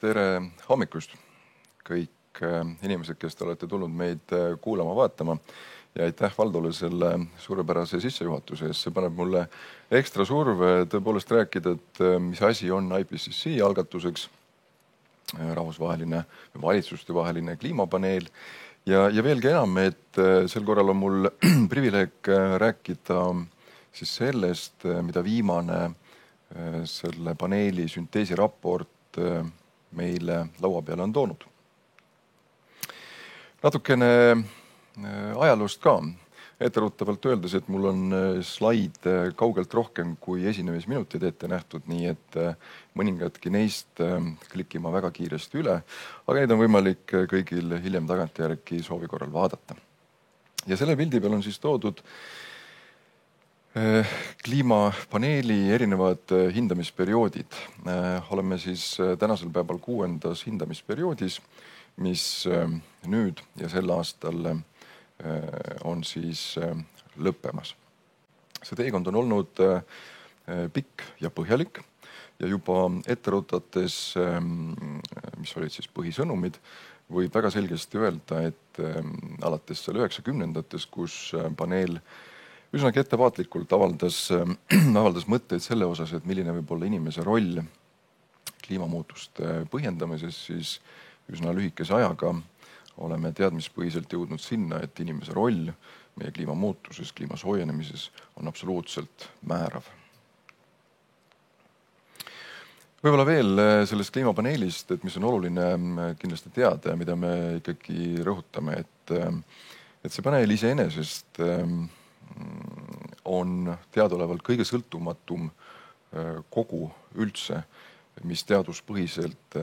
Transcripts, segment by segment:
Tere hommikust kõik inimesed, kes te olete tulnud meid kuulama, vaatama ja aitäh Valdole selle suurepärase sissejuhatuse eest. See paneb mulle ekstra surve tõepoolest rääkida, et mis asi on IPCC algatuseks, rahvusvaheline valitsustevaheline kliimapaneel ja veelgi enam, et sel korral on mul privileeg rääkida siis sellest, mida viimane selle paneeli sünteesiraport meile laua peale on toonud. Natukene ajaloost ka. Etteruttavalt öeldes, et mul on slaid kaugelt rohkem kui esinemisminutid ette nähtud, nii et mõningadki neist klikkima väga kiiresti üle, aga neid on võimalik kõigil hiljem tagantjärgi soovi korral vaadata. Ja selle pildi peal on siis toodud kliimapaneeli erinevad hindamisperioodid. Oleme siis tänasel päeval 6. hindamisperioodis, mis nüüd ja sel aastal on siis lõppemas. See teekond on olnud pikk ja põhjalik ja juba ette rutates, mis olid siis põhisõnumid, võib väga selgesti öelda, et alates seal 90-ndates, kus paneel üsnagi ettevaatlikult avaldas mõtteid selle osas, et milline võib olla inimese roll kliimamuutuste põhjendamises, siis üsna lühikese ajaga oleme teadmispõhiselt jõudnud sinna, et inimese roll meie kliimamuutuses, kliima soojenemises on absoluutselt määrav. Võib-olla veel sellest kliimapaneelist, et mis on oluline kindlasti teada ja mida me ikkagi rõhutame, et see paneel iseenesest on teadaolevalt kõige sõltumatum kogu üldse, mis teaduspõhiselt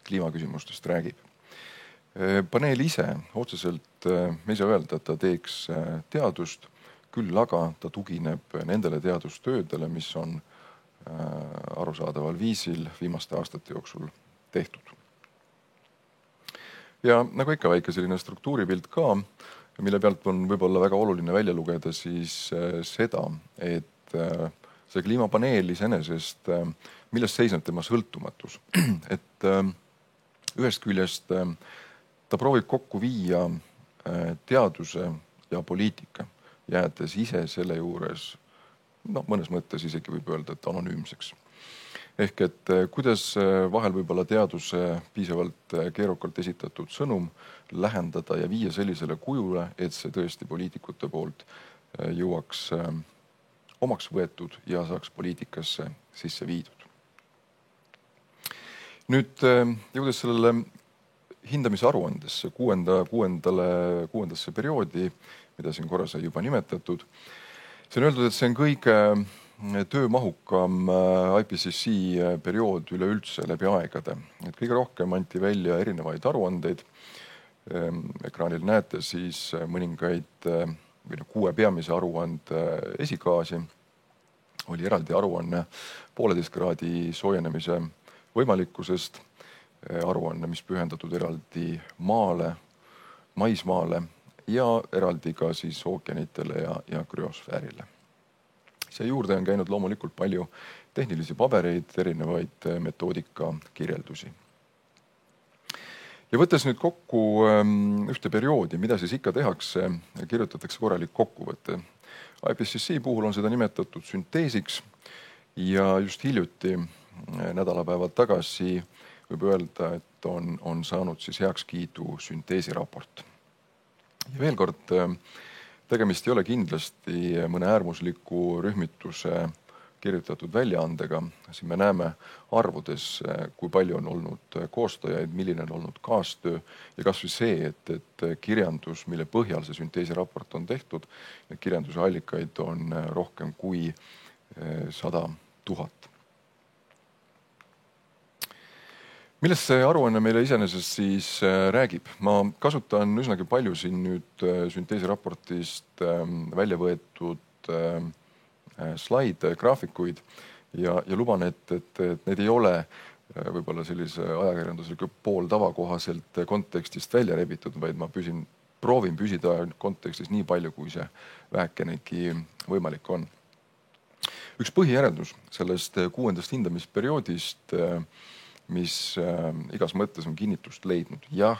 kliimaküsimustest räägib. Paneel ise otseselt, me ei saa öelda, et ta teeks teadust, küll aga ta tugineb nendele teadustöödele, mis on arusaadaval viisil viimaste aastate jooksul tehtud. Ja nagu ikka väike selline struktuuripilt ka, mille pealt on võib-olla väga oluline välja lugeda siis seda, et see kliimapaneel iseenesest, millest seisneb tema sõltumatus. Et ühest küljest ta proovib kokku viia teaduse ja poliitika, jäädes ise selle juures, mõnes mõttes isegi võib öelda, et anonüümseks. Ehk et kuidas vahel võib-olla teaduse piisavalt keerukalt esitatud sõnum lähendada ja viia sellisele kujule, et see tõesti poliitikute poolt jõuaks omaks võetud ja saaks poliitikasse sisse viidud. Nüüd jõudes sellele hindamise aruandesse, kuuendasse perioodi, mida siin korra sai juba nimetatud, see on öeldud, et see on kõige töömahukam IPCC periood üleüldse läbi aegade. Et kõige rohkem anti välja erinevaid aruandeid. Ekraanil näete siis mõningaid 6 peamise aruande esikaasi. Oli eraldi aruanne 1,5 kraadi soojenemise võimalikkusest, aruanne, mis pühendatud eraldi maale, maismaale ja eraldi ka siis ookeanitele ja krüosfäärile. See juurde on käinud loomulikult palju tehnilisi pabereid, erinevaid metoodika kirjeldusi. Ja võttes nüüd kokku ühte perioodi, mida siis ikka tehakse, kirjutatakse korralik kokkuvõte. IPCC puhul on seda nimetatud sünteesiks ja just hiljuti nädalapäevad tagasi võib öelda, et on saanud siis heakskiidu sünteesiraport. Ja veel kord, tegemist ei ole kindlasti mõne äärmusliku rühmituse kirjutatud väljaandega. Siin me näeme arvudes, kui palju on olnud koostajaid, milline on olnud kaastöö ja kas või see, et kirjandus, mille põhjal see sünteesiraport on tehtud, kirjanduse allikaid on rohkem kui 100 000. Millest see aruanne meile iseenesest siis räägib? Ma kasutan üsnagi palju siin nüüd sünteesiraportist välja võetud slaide, graafikuid ja luban, et need ei ole võib-olla sellise ajakirjandusliku pooltava kohaselt kontekstist välja rebitud, vaid ma proovin püsida kontekstis nii palju, kui see vähekenegi võimalik on. Üks põhijäreldus sellest 6. hindamisperioodist mis igas mõttes on kinnitust leidnud. Jah,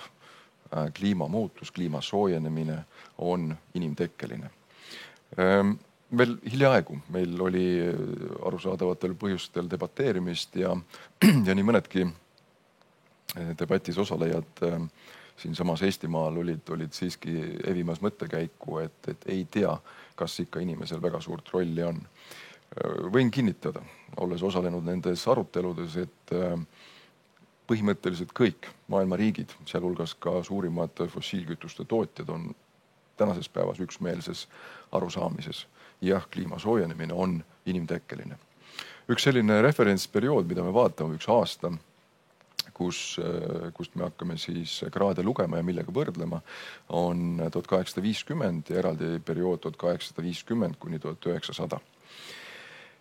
kliimamuutus, kliima soojenemine on inimtekkeline. Veel hiljaaegu meil oli arusaadavatel põhjustel debateerimist ja nii mõnedki debatis osalejad siinsamas Eestimaal olid siiski evimas mõttekäiku, et ei tea, kas ikka inimesel väga suurt rolli on. Võin kinnitada, olles osalenud nendes aruteludes, et põhimõtteliselt kõik maailma riigid, sealhulgas ka suurimad fossiilkütuste tootjad on tänases päevas üksmeelses arusaamises. Jah, kliima soojenemine on inimtekkeline. Üks selline referentsperiood, mida me vaatame, üks aasta, kust me hakkame siis kraade lugema ja millega võrdlema, on 1850 ja eraldi periood 1850 kuni 1900.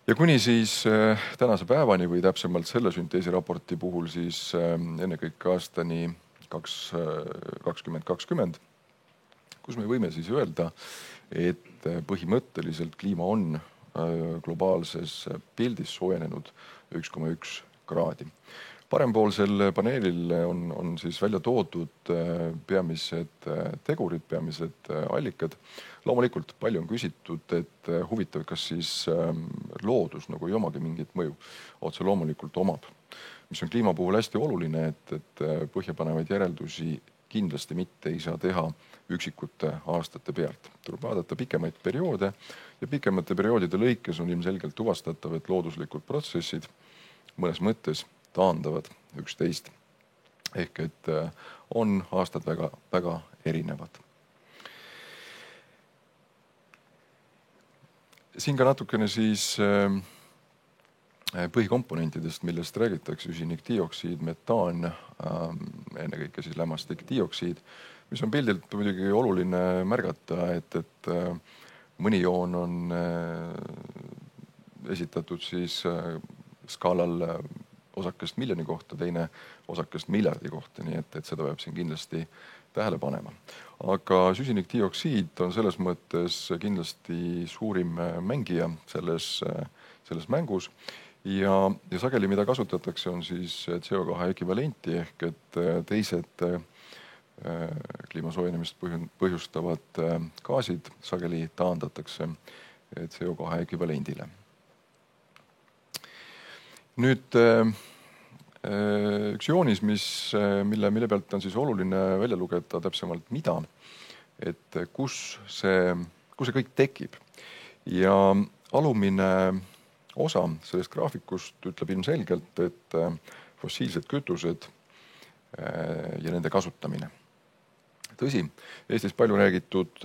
Ja kuni siis tänase päevani või täpsemalt selle sünteesiraporti puhul siis ennekõike aastani 2020, kus me võime siis öelda, et põhimõtteliselt kliima on globaalses pildis soojenenud 1,1 kraadi. Parempoolsel paneelil on siis välja toodud peamised tegurid, peamised allikad. Loomulikult palju on küsitud, et huvitav, kas siis loodus nagu ei omagi mingit mõju. Otse loomulikult omab. Mis on kliima puhul hästi oluline, et põhjapanevaid järeldusi kindlasti mitte ei saa teha üksikute aastate pealt. Tuleb vaadata pikemaid perioode ja pikemate perioodide lõikes on ilmselgelt tuvastatav, et looduslikud protsessid mõnes mõttes taandavad üksteist. Ehk et on aastad väga, väga erinevad. Siin ka natukene siis põhikomponentidest, millest räägitakse: süsinikdioksiid, metaan, ennekõike siis lämmastikdioksiid, mis on pildilt muidugi oluline märgata, et mõni joon on esitatud siis skaalal osakest miljoni kohta, teine osakest miljardi kohta, nii et seda peab siin kindlasti tähele panema. Aga süsinikdioksiid on selles mõttes kindlasti suurim mängija selles mängus ja sageli, mida kasutatakse, on siis CO2 ekvivalenti ehk et teised kliima soojenemist põhjustavad gaasid sageli taandatakse CO2 ekvivalendile. Nüüd üks joonis, mille pealt on siis oluline välja lugeda täpsemalt mida, et kus see kõik tekib. Ja alumine osa sellest graafikust ütleb ilmselgelt, et fossiilsed kütused ja nende kasutamine. Tõsi, Eestis palju räägitud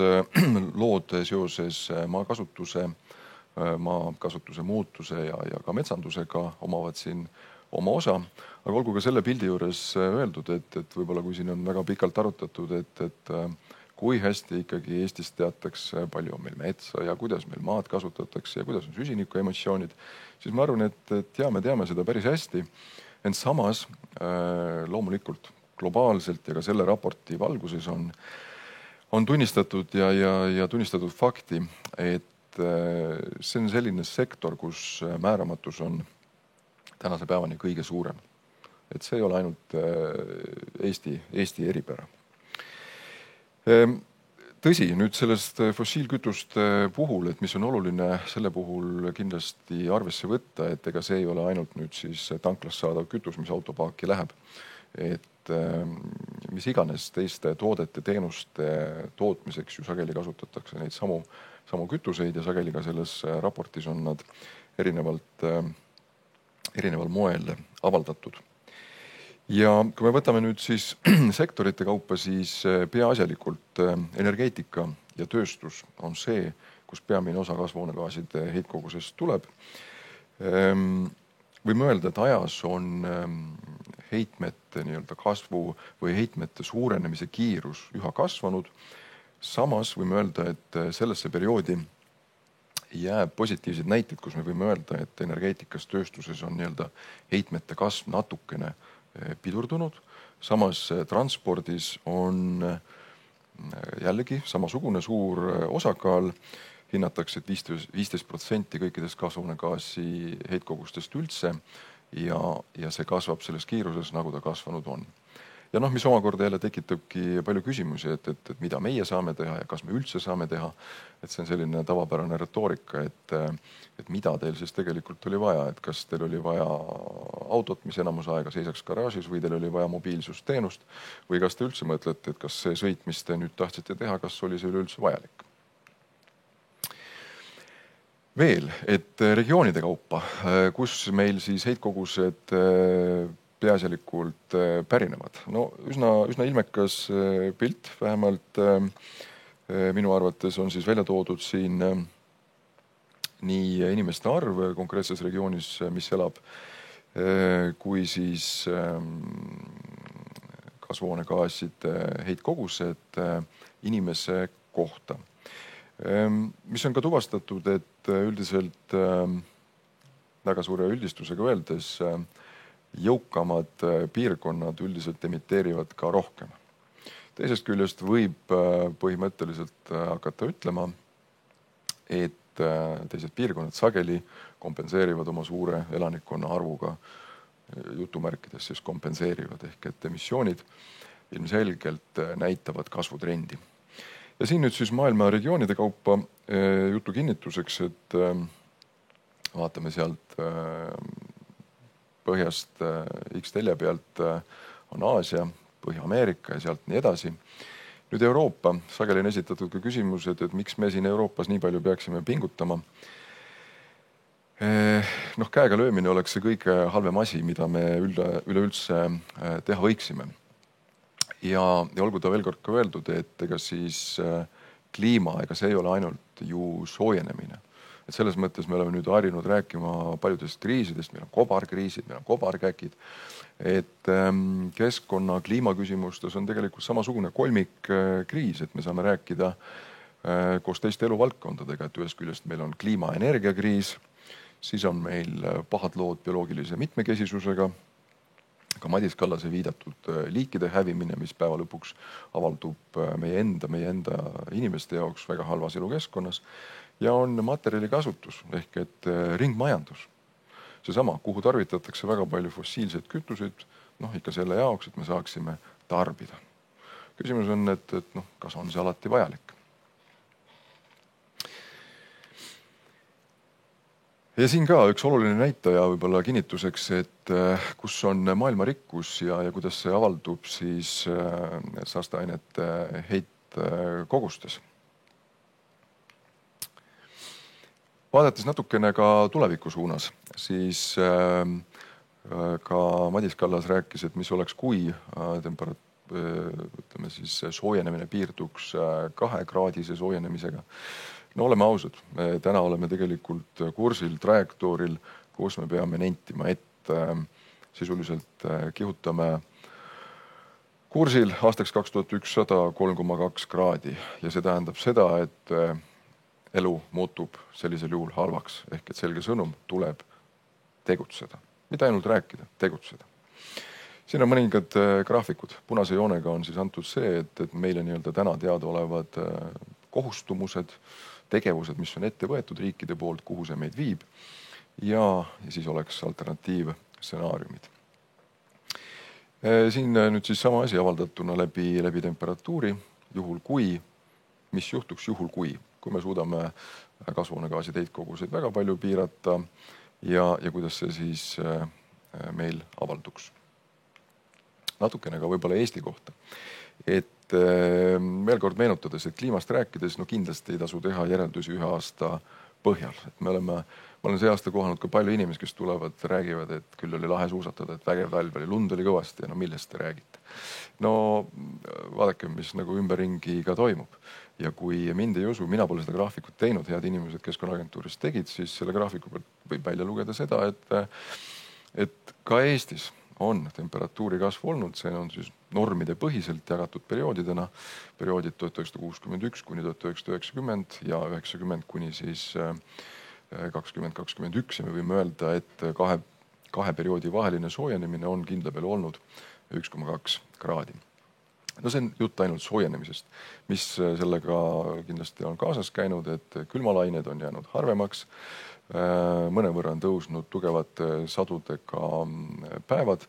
lood seoses maakasutuse muutuse ja ka metsandusega omavad siin oma osa, aga olgu ka selle pildi juures öeldud, et võib-olla kui siin on väga pikalt arutatud, et kui hästi ikkagi Eestis teatakse, palju on meil metsa ja kuidas meil maad kasutatakse ja kuidas on süsiniku emissioonid, siis ma arvan, et me teame seda päris hästi. Ent samas loomulikult globaalselt ja ka selle raporti valguses on tunnistatud ja tunnistatud fakti, et see on selline sektor, kus määramatus on tänase päevani kõige suurem. Et see ei ole ainult Eesti eripära. Tõsi, nüüd sellest fossiilkütuste puhul, et mis on oluline selle puhul kindlasti arvesse võtta, et ega see ei ole ainult nüüd siis tanklast saadav kütus, mis autopaaki läheb. Et mis iganes teiste toodete, teenuste tootmiseks ju sageli kasutatakse neid samu kütuseid ja sageli ka selles raportis on nad erineval moel avaldatud. Ja kui me võtame nüüd siis sektorite kaupa, siis peaasjalikult energeetika ja tööstus on see, kus peamine osa kasvuhoonegaaside heitkogusest tuleb. Võime öelda, et ajas on heitmete kasvu või heitmete suurenemise kiirus üha kasvanud. Samas võime öelda, et sellesse perioodi jääb positiivsed näited, kus me võime öelda, et energeetikas tööstuses on heitmete kasv natukene pidurdunud. Samas transpordis on jällegi samasugune suur osakaal. Hinnatakse, et 15% kõikidest kasvuhoonegaasi heitkogustest üldse ja see kasvab selles kiiruses, nagu ta kasvanud on. Ja mis omakorda jälle tekitabki palju küsimusi, et mida meie saame teha ja kas me üldse saame teha. Et see on selline tavapärane retoorika, et mida teil siis tegelikult oli vaja, et kas teil oli vaja autot, mis enamus aega seisaks garaažis või teil oli vaja mobiilsusteenust või kas te üldse mõtlete, et kas see sõit, mis te nüüd tahtsite teha, kas oli see üleüldse vajalik. Veel, et regioonide kaupa, kus meil siis heitkogused peaasjalikult pärinevad. Üsna ilmekas pilt, vähemalt minu arvates on siis välja toodud siin nii inimeste arv konkreetses regioonis, mis elab, kui siis kasvuhoonegaaside heitkogused inimese kohta. Mis on ka tuvastatud, et üldiselt väga suure üldistusega öeldes jõukamad piirkonnad üldiselt emiteerivad ka rohkem. Teisest küljest võib põhimõtteliselt hakata ütlema, et teised piirkonnad sageli kompenseerivad oma suure elanikkonna arvuga, jutumärkides siis kompenseerivad, ehk et emissioonid ilmselgelt näitavad kasvutrendi. Ja siin nüüd siis maailma regioonide kaupa jutu kinnituseks, et vaatame sealt põhjast X-telje pealt on Aasia, Põhja-Ameerika ja sealt nii edasi. Nüüd Euroopa, sageli on esitatud ka küsimused, et miks me siin Euroopas nii palju peaksime pingutama. Käega löömine oleks see kõige halvem asi, mida me üleüldse teha võiksime. Ja olgu ta veel kord ka öeldud, et ega siis kliima, ega see ei ole ainult ju soojenemine. Et selles mõttes me oleme nüüd harjunud rääkima paljudest kriisidest, meil on kobarkriisid, meil on kobarkäkid, et keskkonna kliimaküsimustes on tegelikult samasugune kolmikkriis, et me saame rääkida koos teiste eluvaldkondadega, et ühest küljest meil on kliimaenergiakriis, siis on meil pahad lood bioloogilise mitmekesisusega, ka Madis Kallase viidatud liikide hävimine, mis päeva lõpuks avaldub meie enda inimeste jaoks väga halvas elukeskkonnas, ja on materjali kasutus ehk et ringmajandus. Seesama, kuhu tarvitatakse väga palju fossiilseid kütuseid, ikka selle jaoks, et me saaksime tarbida. Küsimus on, et kas on see alati vajalik? Ja siin ka üks oluline näitaja võib-olla kinnituseks, et kus on maailma rikkus ja kuidas see avaldub siis saasteainete heitkogustes. Vaadates natukene ka tuleviku suunas, siis ka Madis Kallas rääkis, et mis oleks, kui soojenemine piirduks 2-kraadise soojenemisega. Oleme ausad, me täna oleme tegelikult kursil, trajektooril, kus me peame nentima, et sisuliselt kihutame kursil aastaks 2100 3,2 kraadi ja see tähendab seda, et elu muutub sellisel juhul halvaks, ehk et selge sõnum tuleb tegutseda. Mitte ainult rääkida, tegutseda. Siin on mõningad graafikud. Punase joonega on siis antud see, et meile nii-öelda täna teada olevad kohustumused, tegevused, mis on ette võetud riikide poolt, kuhu see meid viib ja siis oleks alternatiivstsenaariumid. Siin nüüd siis sama asi avaldatuna läbi temperatuuri, juhul kui, mis juhtuks juhul kui me suudame kasvuhoonegaaside heitkoguseid väga palju piirata ja kuidas see siis meil avalduks. Natukene ka võib-olla Eesti kohta. Et veel kord meenutades, et kliimast rääkides, kindlasti ei tasu teha järeldusi ühe aasta põhjal. Et ma olen see aasta kohanud ka palju inimesi, kes tulevad, räägivad, et küll oli lahe suusatada, et vägev talv oli, lund oli kõvasti ja millest te räägite. Vaadake, mis nagu ümberringi ka toimub. Ja kui mind ei usu, mina pole seda graafikut teinud, head inimesed Keskkonnaagentuurist tegid, siis selle graafiku pealt võib välja lugeda seda, et ka Eestis on temperatuuri kasv olnud, see on siis normide põhiselt jagatud perioodidena, perioodid 1961 kuni 1990 ja 90 kuni siis 2021 ja me võime öelda, et kahe perioodi vaheline soojenemine on kindla peale olnud 1,2 kraadi. No see on jutt ainult soojenemisest, mis sellega kindlasti on kaasas käinud, et külmalained on jäänud harvemaks, mõnevõrra on tõusnud tugevate sadudega päevad,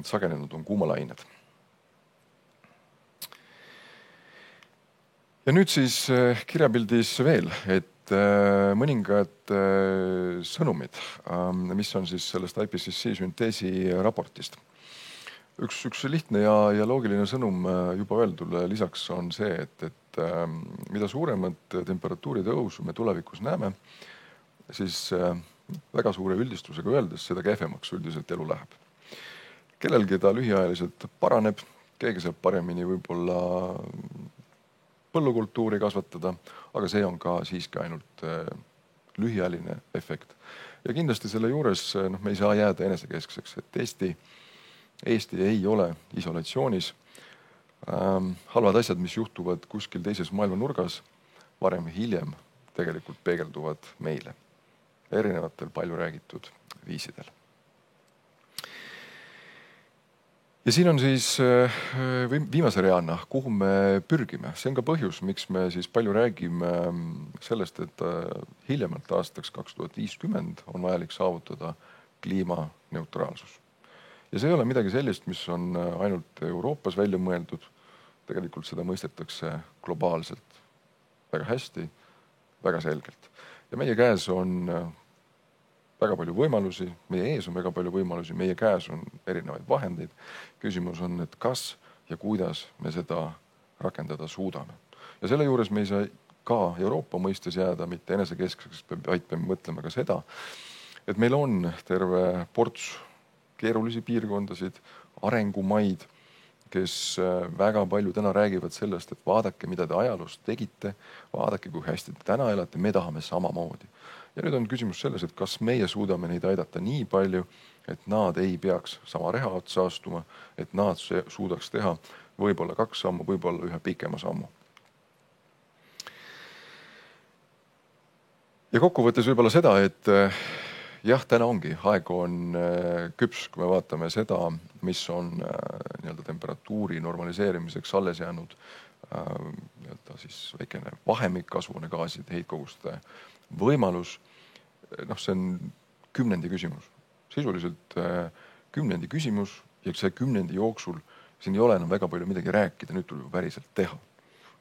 sagenenud on kuumalained. Ja nüüd siis kirjapildis veel, et mõningad sõnumid, mis on siis sellest IPCC sünteesi raportist. Üks lihtne ja loogiline sõnum juba öeldule lisaks on see, et mida suuremat temperatuuri tõusu me tulevikus näeme, siis väga suure üldistusega öeldes seda kehvemaks üldiselt elu läheb. Kellelgi ta lühiajaliselt paraneb, keegi saab paremini võib-olla põllukultuuri kasvatada, aga see on ka siiski ainult lühiajaline efekt. Ja kindlasti selle juures me ei saa jääda enesekeskseks, et Eesti ei ole isolatsioonis. Halvad asjad, mis juhtuvad kuskil teises maailma nurgas, varem või hiljem tegelikult peegelduvad meile erinevatel palju räägitud viisidel. Ja siin on siis viimase reana, kuhu me pürgime. See on ka põhjus, miks me siis palju räägime sellest, et hiljemalt aastaks 2050 on vajalik saavutada kliimaneutraalsus. Ja see ei ole midagi sellist, mis on ainult Euroopas välja mõeldud. Tegelikult seda mõistetakse globaalselt väga hästi, väga selgelt. Ja meie käes on väga palju võimalusi, meie ees on väga palju võimalusi, meie käes on erinevaid vahendeid. Küsimus on, et kas ja kuidas me seda rakendada suudame. Ja selle juures me ei saa ka Euroopa mõistes jääda mitte enesekeskseks, vaid peame mõtlema ka seda, et meil on terve ports keerulisi piirkondasid, arengumaid, kes väga palju täna räägivad sellest, et vaadake, mida te ajaloos tegite, vaadake, kui hästi te täna elate, me tahame samamoodi. Ja nüüd on küsimus selles, et kas meie suudame neid aidata nii palju, et nad ei peaks sama reha otsa astuma, et nad suudaks teha võib-olla 2 sammu, võib-olla ühe pikema sammu. Ja kokkuvõttes võib-olla seda, et jah, täna ongi, aeg on küps, kui me vaatame seda, mis on temperatuuri normaliseerimiseks alles jäänud siis väikene vahemik kasvuhoonegaaside heitkoguste võimalus. See on kümnendi küsimus. Sisuliselt kümnendi küsimus ja see kümnendi jooksul siin ei ole enam väga palju midagi rääkida, nüüd tuleb päriselt teha.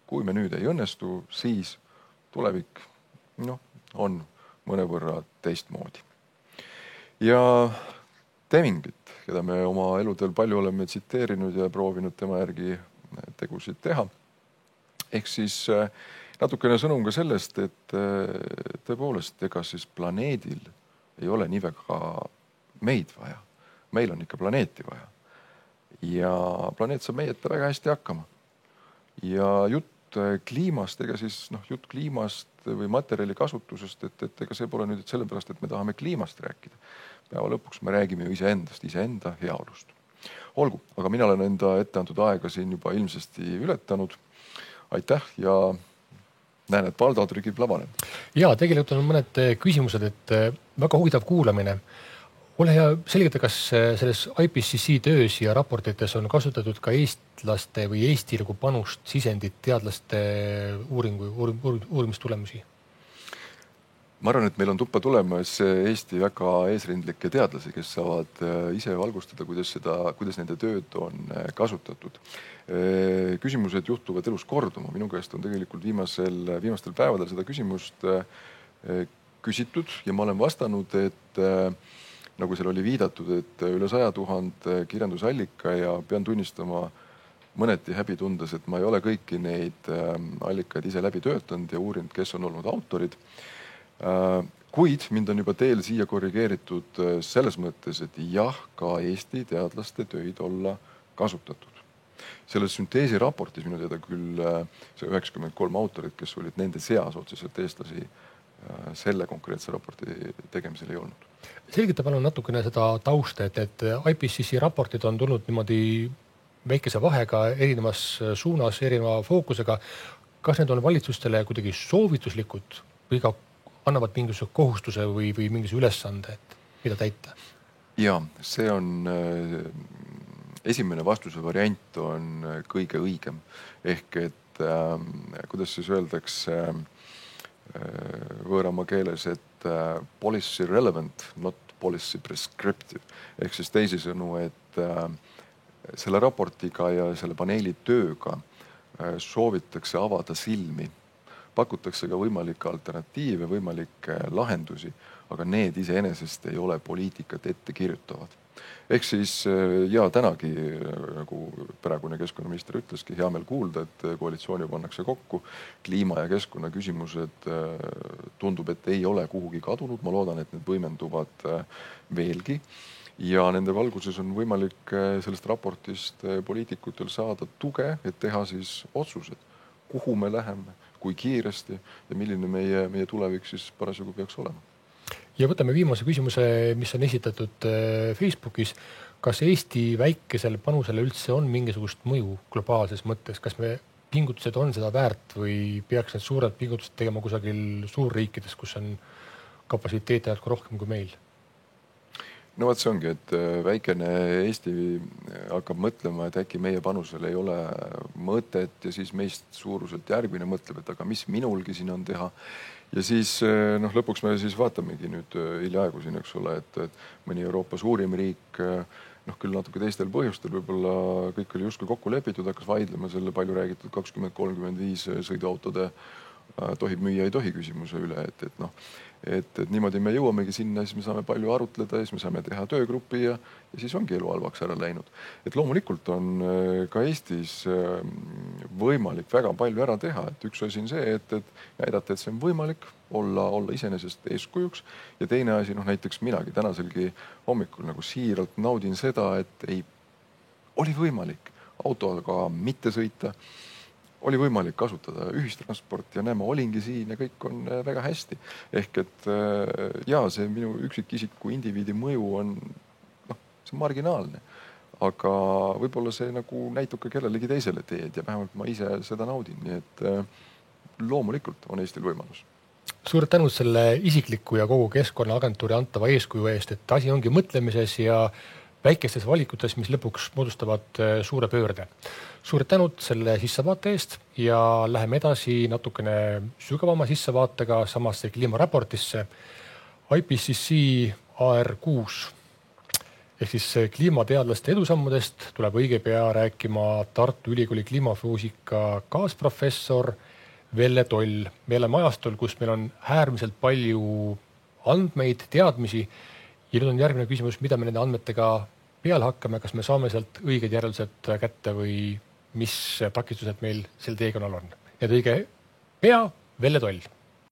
Kui me nüüd ei õnnestu, siis tulevik on mõnevõrra teistmoodi. Ja Demingit, keda me oma eludel palju oleme tsiteerinud ja proovinud tema järgi tegusid teha. Ehk siis natukene sõnum ka sellest, et tõepoolest ega siis planeedil ei ole nii väga meid vaja. Meil on ikka planeeti vaja. Ja planeet saab meieta väga hästi hakkama. Ja jutt kliimast, ega siis jutt kliimast või materjali kasutusest, et ega see pole nüüd sellepärast, et me tahame kliimast rääkida. Päeva lõpuks me räägime ju iseenda heaolust. Olgu, aga mina olen enda etteantud aega siin juba ilmsesti ületanud. Aitäh ja näen, et Valdo trükib labane. Ja, tegelikult on mõned küsimused, et väga huvitav kuulamine. Ole hea selgita, kas selles IPCC töös ja raportites on kasutatud ka eestlaste või Eesti panust sisendit teadlaste uurimistulemusi? Ma arvan, et meil on tuppa tulemas Eesti väga eesrindlikke teadlasi, kes saavad ise valgustada, kuidas nende tööd on kasutatud. Küsimused juhtuvad elus korduma. Minu käest on tegelikult viimastel päevadel seda küsimust küsitud ja ma olen vastanud, et nagu seal oli viidatud, et üle 100 000 kirjandusallika ja pean tunnistama mõneti häbi tundes, et ma ei ole kõiki neid allikaid ise läbi töötanud ja uurinud, kes on olnud autorid. Kuid mind on juba teel siia korrigeeritud selles mõttes, et jah, ka Eesti teadlaste töid olla kasutatud. Selles sünteesi raportis minu teada küll see 93 autorit, kes olid nende seas otseselt eestlasi, selle konkreetse raporti tegemisel ei olnud. Selgita palun natukene seda tausta, et IPCC raportid on tulnud niimoodi väikese vahega, erinevas suunas, erineva fookusega. Kas need on valitsustele kuidagi soovituslikud või ka annavad mingisuguse kohustuse või mingisuguse ülesande, et mida täita? Ja, see on esimene vastuse variant on kõige õigem. Ehk et kuidas siis öeldakse võõramaa keeles, et policy relevant, not policy prescriptive. Ehk siis teisisõnu, et selle raportiga ja selle paneeli tööga soovitakse avada silmi. Pakutakse ka võimalikke alternatiive, võimalikke lahendusi, aga need iseenesest ei ole poliitikat ette kirjutavad. Ehk siis tänagi, nagu praegune keskkonnaminister ütleski, hea meel kuulda, et koalitsiooni pannakse kokku. Kliima ja keskkonna küsimused tundub, et ei ole kuhugi kadunud. Ma loodan, et need võimenduvad veelgi. Ja nende valguses on võimalik sellest raportist poliitikutel saada tuge, et teha siis otsused, kuhu me läheme, kui kiiresti ja milline meie tulevik siis parasjagu peaks olema. Ja võtame viimase küsimuse, mis on esitatud Facebookis. Kas Eesti väikesele panusele üldse on mingisugust mõju globaalses mõttes? Kas me pingutused on seda väärt või peaks need suured pingutused tegema kusagil suurriikides, kus on kapatsiteete natuke rohkem kui meil? No see ongi, et väikene Eesti hakkab mõtlema, et äkki meie panusel ei ole mõtet ja siis meist suuruselt järgmine mõtleb, et aga mis minulgi siin on teha. Ja siis lõpuks me siis vaatamegi nüüd hiljaaegu siin, eks ole, et mõni Euroopa suurim riik, küll natuke teistel põhjustel, võib-olla kõik oli justkui kokku lepitud, hakkas vaidlema selle palju räägitud 20-35 sõiduautode tohib müüa, ei tohi küsimuse üle, et niimoodi me jõuamegi sinna, siis me saame palju arutleda, siis me saame teha töögrupi ja siis ongi elu halvaks ära läinud. Et loomulikult on ka Eestis võimalik väga palju ära teha, et üks asi on see, et näidata, et see on võimalik olla iseenesest eeskujuks ja teine asi, näiteks minagi tänaselgi hommikul nagu siiralt naudin seda, et oli võimalik autoga mitte sõita, oli võimalik kasutada ühistransport ja ma olingi siin ja kõik on väga hästi. Ehk et see minu üksikisiku indiviidi mõju on see marginaalne, aga võib-olla see nagu näitab ka kellelegi teisele teed ja vähemalt ma ise seda naudin, nii et loomulikult on Eestil võimalus. Suured tänud selle isikliku ja kogu Keskkonnaagentuuri antava eeskuju eest, et asi ongi mõtlemises ja väikestes valikutes, mis lõpuks moodustavad suure pöörde. Suured tänud selle sissevaate eest ja läheme edasi natukene sügavama sissevaatega samasse kliimaraportisse. IPCC AR6 ehk siis kliimateadlaste edusammudest tuleb õige pea rääkima Tartu Ülikooli kliimafüüsika kaasprofessor Velle Toll. Me oleme ajastul, kus meil on äärmiselt palju andmeid, teadmisi ja nüüd on järgmine küsimus, mida me nende andmetega peale hakkame, kas me saame sealt õiged järeldused kätte või mis takistused meil sel teekonnal on. Ja õige pea Velle Toll.